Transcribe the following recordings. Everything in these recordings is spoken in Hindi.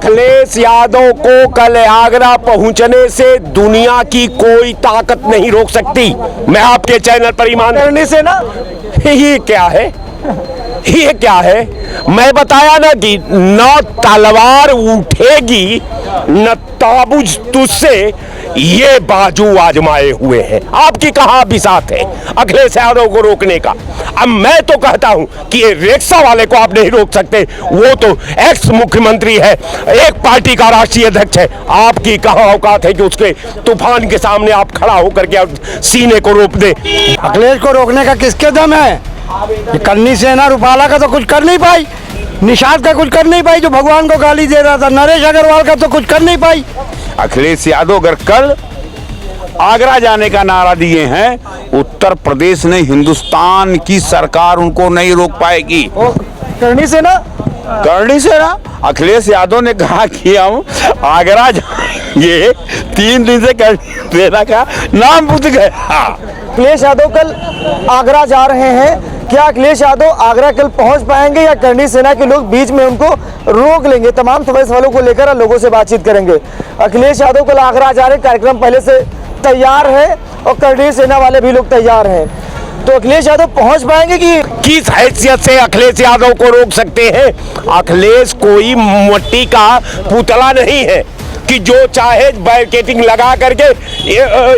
अखिलेश यादव को कल आगरा पहुंचने से दुनिया की कोई ताकत नहीं रोक सकती। मैं आपके चैनल पर ईमान करने से ना ये क्या है, ये क्या है? मैं बताया ना कि न तलवार उठेगी न ताबूज तुझसे, ये बाजू आजमाए हुए हैं। आपकी कहां बिसात है अखिलेश यादव को रोकने का? अब मैं तो कहता हूं कि ये रिक्शा वाले को आप नहीं रोक सकते, वो तो एक्स मुख्यमंत्री है, एक पार्टी का राष्ट्रीय अध्यक्ष है। आपकी कहां औकात है कि उसके तूफान के सामने आप खड़ा होकर के सीने को रोक दे? अखिलेश को रोकने का किसके दम है? ये करनी सेना रूपाला का तो कुछ कर नहीं पाई, निषाद का कुछ कर नहीं पाई जो भगवान को गाली दे रहा था, नरेश अग्रवाल का तो कुछ कर नहीं पाई। अखिलेश यादव अगर कल आगरा जाने का नारा दिए हैं, उत्तर प्रदेश ने, हिंदुस्तान की सरकार उनको नहीं रोक पाएगी। करनी सेना अखिलेश यादव ने कहा कि हम आगरा जाएंगे, 3 दिन से करनी सेना का नाम पूछ गए। अखिलेश यादव कल आगरा जा रहे हैं, क्या अखिलेश यादव आगरा कल पहुंच पाएंगे या करनी सेना के लोग बीच में उनको रोक लेंगे? तमाम सवालों को लेकर लोगों से बातचीत करेंगे। अखिलेश यादव कल आगरा जा रहे, कार्यक्रम पहले से तैयार है और करनी सेना वाले भी लोग तैयार हैं, तो अखिलेश यादव पहुंच पाएंगे कि किस हैसियत से अखिलेश यादव को रोक सकते हैं? अखिलेश कोई मट्टी का पुतला नहीं है कि जो चाहे बैरिकेडिंग लगा करके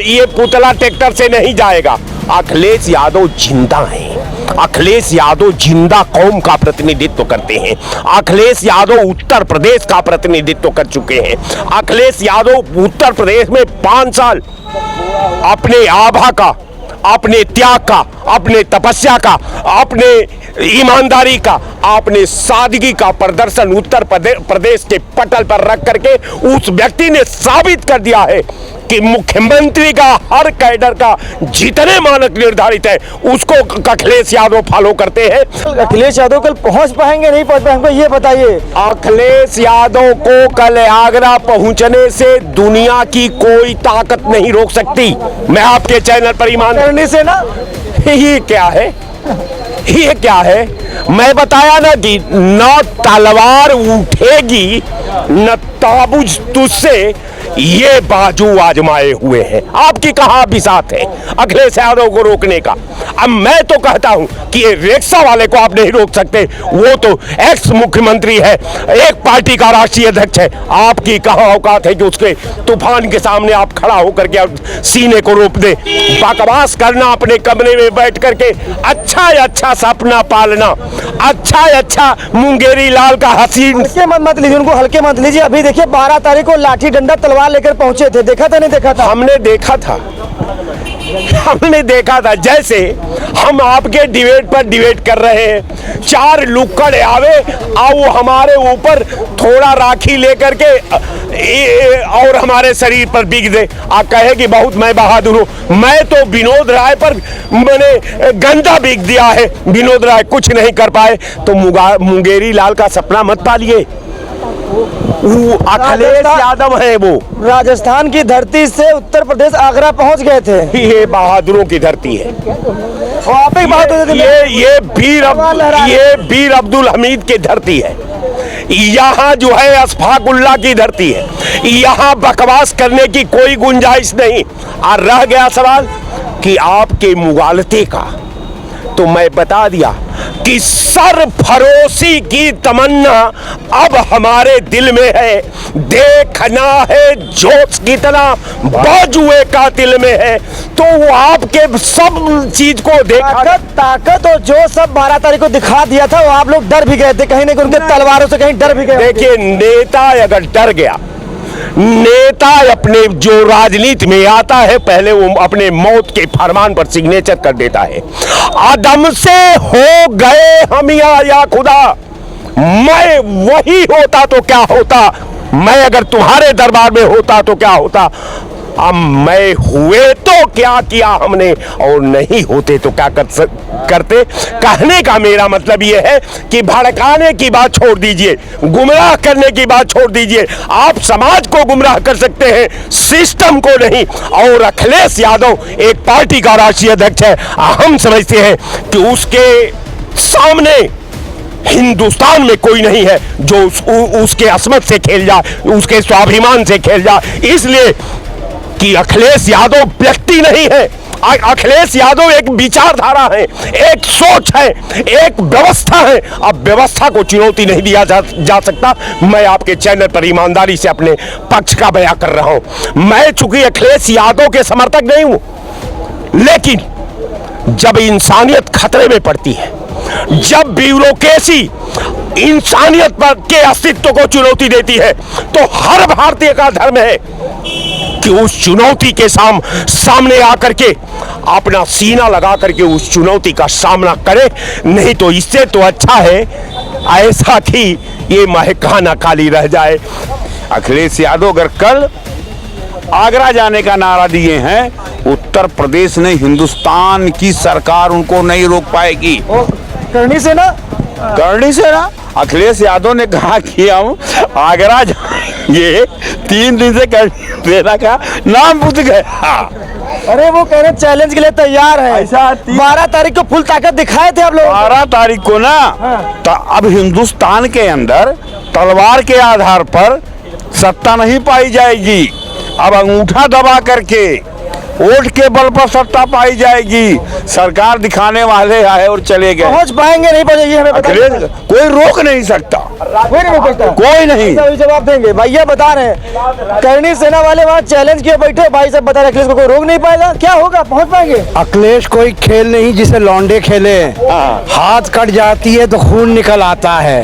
ये पुतला ट्रैक्टर से नहीं जाएगा। अखिलेश यादव जिंदा हैं। अखिलेश यादव जिंदा कौम का प्रतिनिधित्व करते हैं। अखिलेश यादव उत्तर प्रदेश का प्रतिनिधित्व कर चुके हैं। अखिलेश यादव उत्तर प्रदेश में 5 साल अपने आभा का, अपने त्याग का, अपने तपस्या का, अपने ईमानदारी का, अपने सादगी का प्रदर्शन उत्तर प्रदेश के पटल पर रख करके उस व्यक्ति ने साबित कर दिया है कि मुख्यमंत्री का हर कैडर का जितने मानक निर्धारित है उसको अखिलेश यादव फॉलो करते हैं। अखिलेश यादव कल पहुंच पाएंगे नहीं पहुंच पाएंगे ये बताइए। अखिलेश यादव को कल आगरा पहुंचने से दुनिया की कोई ताकत नहीं रोक सकती। मैं आपके चैनल पर ईमान करनी से ना ये क्या है, ये क्या है? मैं बताया ना कि न तलवार उठेगी न ताबूज तुझसे, ये बाजू आजमाए हुए हैं। आपकी कहां बिसात है अखिलेश यादव को रोकने का? अब मैं तो कहता हूं कि ये रिक्शा वाले को आप नहीं रोक सकते, वो तो एक्स मुख्यमंत्री है, एक पार्टी का राष्ट्रीय अध्यक्ष है। आपकी कहां औकात है कि उसके तूफान के सामने आप खड़ा होकर के सीने को रोक दे? बकवास करना अपने कमरे में बैठ करके, अच्छा सपना पालना, अच्छा मुंगेरी लाल का हसीन। हल्के मत लीजिए, उनको हल्के मत लीजिए। अभी देखिए 12 तारीख को लाठी डंडा तलवार लेकर पहुंचे थे, देखा था नहीं देखा था? हमने देखा था। जैसे हम आपके डिबेट पर डिबेट कर रहे हैं, 4 लुक्कड़ आवे और वो हमारे ऊपर थोड़ा राखी लेकर के और हमारे शरीर पर बिग दे, आप कहे कि बहुत मैं बहादुर हूं। मैं तो विनोद राय पर मैंने गंदा बिग दिया है, विनोद राय कुछ नहीं कर पाए, तो मुंगेरी लाल का सपना मत पालिए। अखिलेश यादव है, वो राजस्थान की धरती से उत्तर प्रदेश आगरा पहुंच गए थे। ये बहादुरों की धरती है। आप एक बात ये वीर अब्दुल हमीद की धरती है। यहाँ जो है अशफाकुल्ला की धरती है। यहाँ बकवास करने की कोई गुंजाइश नहीं। और रह गया सवाल कि आपके मुगालते का, तो मैं बता दिया कि सरफरोशी की तमन्ना अब हमारे दिल में है। देखना है जोश कितना बाजुए कातिल में है, तो वो आपके सब चीज को देखा, ताकत और जो सब 12 तारीख को दिखा दिया था, वो आप लोग डर भी गए थे कहीं ना कहीं, उनके तलवारों से कहीं डर भी गए। देखिए, नेता अगर डर गया, नेता अपने जो राजनीति में आता है पहले वो अपने मौत के फरमान पर सिग्नेचर कर देता है। आदम से हो गए हम या खुदा, मैं वही होता तो क्या होता, मैं अगर तुम्हारे दरबार में होता तो क्या होता, अब मैं हुए तो क्या किया हमने और नहीं होते तो क्या करते। कहने का मेरा मतलब यह है कि भड़काने की बात छोड़ दीजिए, गुमराह करने की बात छोड़ दीजिए। आप समाज को गुमराह कर सकते हैं, सिस्टम को नहीं। और अखिलेश यादव एक पार्टी का राष्ट्रीय अध्यक्ष है, हम समझते हैं कि उसके सामने हिंदुस्तान में कोई नहीं है जो उसके असमत से खेल जाए, उसके स्वाभिमान से खेल जाए। इसलिए कि अखिलेश यादव व्यक्ति नहीं है, अखिलेश यादव एक विचारधारा है, एक सोच है, एक व्यवस्था है। अब व्यवस्था को चुनौती नहीं दिया जा सकता। मैं आपके चैनल पर ईमानदारी से अपने पक्ष का बयां कर रहा हूं। मैं चूंकि अखिलेश यादव के समर्थक नहीं हूं, लेकिन जब इंसानियत खतरे में पड़ती है, जब ब्यूरोक्रेसी इंसानियत पर के अस्तित्व को चुनौती देती है, तो हर भारतीय का धर्म है कि उस चुनौती के सामने आकर के अपना सीना लगा करके उस चुनौती का सामना करे। नहीं तो इससे तो अच्छा है ऐसा कि ये महकाना खाली रह जाए। अखिलेश यादव अगर कल आगरा जाने का नारा दिए हैं, उत्तर प्रदेश ने हिंदुस्तान की सरकार उनको नहीं रोक पाएगी। करनी से ना अखिलेश यादव ने कहा कि हम आगरा जाएंगे, 3 दिन से करनी सेना का नाम पूछ गया। अरे वो कह रहे चैलेंज के लिए तैयार है। 12 तारीख को फुल ताकत दिखाए थे आप लोग। 12 तारीख को ना, तो अब हिंदुस्तान के अंदर तलवार के आधार पर सत्ता नहीं पाई जाएगी। अब अंगूठा दबा करके वोट के बल पर सत्ता पाई जाएगी। सरकार दिखाने वाले आए और चले गए। पहुंच पाएंगे नहीं पहुंचेगी हमें अखिलेश कोई रोक नहीं सकता, कोई नहीं रोक सकता, कोई नहीं। जवाब देंगे। भैया बता रहे हैं करनी सेना वाले वहाँ चैलेंज किए बैठे, भाई साहब बता रहे अखिलेश को कोई रोक नहीं पाएगा। क्या होगा, पहुंच पाएंगे? अखिलेश कोई खेल नहीं जिसे लौंडे खेले। हाथ कट जाती है तो खून निकल आता है।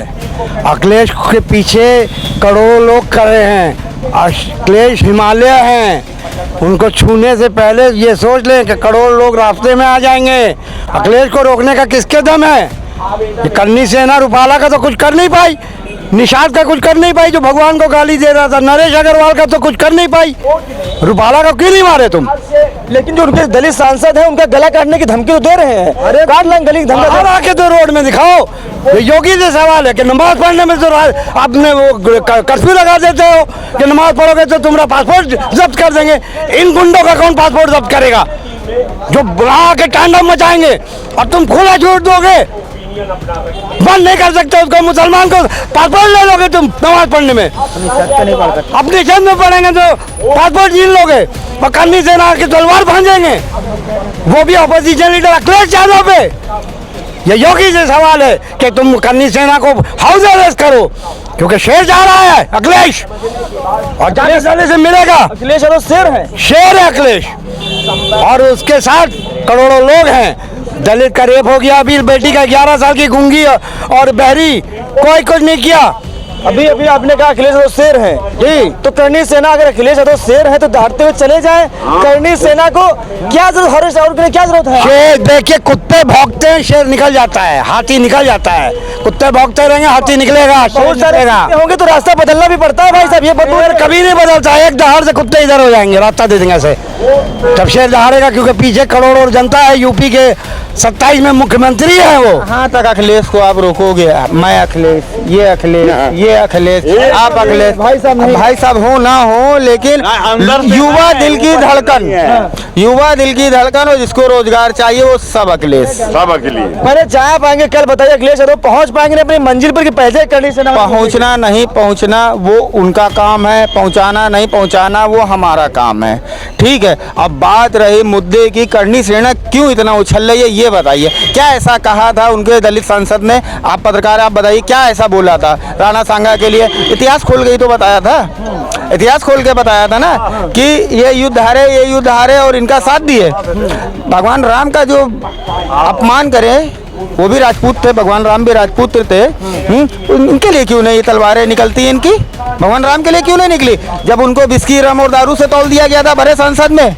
अखिलेश के पीछे करोड़ों लोग खड़े हैं। अखिलेश हिमालय हैं, उनको छूने से पहले ये सोच लें कि करोड़ लोग रास्ते में आ जाएंगे। अखिलेश को रोकने का किसके दम है? ये करनी सेना रूपाला का तो कुछ कर नहीं पाई, निषाद का कुछ कर नहीं पाई जो भगवान को गाली दे रहा था, नरेश अग्रवाल का तो कुछ कर नहीं पाई। रूपाला को क्यों नहीं मारे तुम? लेकिन जो उनके दलित सांसद हैं उनका गला काटने की धमकी तो दे रहे हैं। अरे काट लेंगे गली की धमकी। आके तो रोड में दिखाओ। ये योगी से सवाल है कि नमाज पढ़ने में तो आपने वो कर्फ्यू लगा देते हो कि नमाज पढ़ोगे तो तुम्हारा पासपोर्ट जब्त कर देंगे। इन गुंडों का कौन पासपोर्ट जब्त करेगा जो बुला के तांडव मचाएंगे? और तुम खुला झूठ दोगे, बंद नहीं कर सकते उसको। मुसलमान को पासपोर्ट ले लोगे तुम नमाज पढ़ने में, अपनी छत में पढ़ेंगे तो पासपोर्ट छीन लोगे और करनी सेना की तलवार भांजेंगे, वो भी अपोजिशन लीडर अखिलेश यादव पे। ये योगी से सवाल है कि तुम करनी सेना को हाउस अरेस्ट करो, क्योंकि शेर जा रहा है अखिलेश और जाने साले से मिलेगा। अखिलेश यादव शेर है, शेर है अखिलेश, और उसके साथ करोड़ों लोग हैं। दलित का रेप हो गया, अभी बेटी का 11 साल की गूंगी और बहरी, कोई कुछ नहीं किया। अभी आपने कहा अखिलेश यादव शेर है जी, तो करनी सेना अगर अखिलेश यादव शेर है तो दहाड़ते हुए चले जाए। करनी सेना को क्या जरूरत, हरीश रावत के लिए क्या जरूरत है? शेर देखिए, कुत्ते भौंकते हैं, शेर निकल जाता है, हाथी निकल जाता है। कुत्ते भौंकते रहेंगे, हाथी निकलेगा, बहुत सारे होंगे तो रास्ता बदलना भी पड़ता है भाई साहब। ये कभी नहीं बदलता, एक दहाड़ से कुत्ते इधर हो जाएंगे, रास्ता दे देंगे ऐसे। तब शेर दहाड़ेगा, क्योंकि पीछे करोड़ों जनता है। यूपी के 27 में मुख्यमंत्री है वो। कहाँ तक अखिलेश को आप रोकोगे? मैं अखिलेश, ये अखिलेश, आप अखिलेश। भाई साहब हो ना हो, लेकिन युवा दिल की धड़कन, युवा दिल की धड़कन, और जिसको रोजगार चाहिए वो सब अखिलेश, सब अखिलेश। पहले जा पाएंगे कल बताइए अखिलेश यादव पहुंच पाएंगे अपनी मंजिल पर कि पहले करनी सेना? पहुंचना नहीं पहुंचना वो उनका काम है, पहुंचाना नहीं पहुंचाना वो हमारा काम है। ठीक है, अब बात रही मुद्दे की, करनी सेना क्यों इतना उछल रही है ये बताइए। क्या ऐसा कहा था उनके दलित सांसद ने? आप पत्रकार, आप बताइए क्या ऐसा बोला था राणा सांगा के लिए? इतिहास खोल के ही तो बताया था, इतिहास खोल के बताया था ना कि ये युद्ध हारे और इनका साथ दिए। भगवान राम का जो अपमान करे, वो भी राजपूत थे, भगवान राम भी राजपूत थे। इनके लिए क्यों नहीं तलवारें निकलती इनकी? भगवान राम के लिए क्यों नहीं निकली जब उनको बिस्की, रम और दारू से तौल दिया गया था भरे संसद में?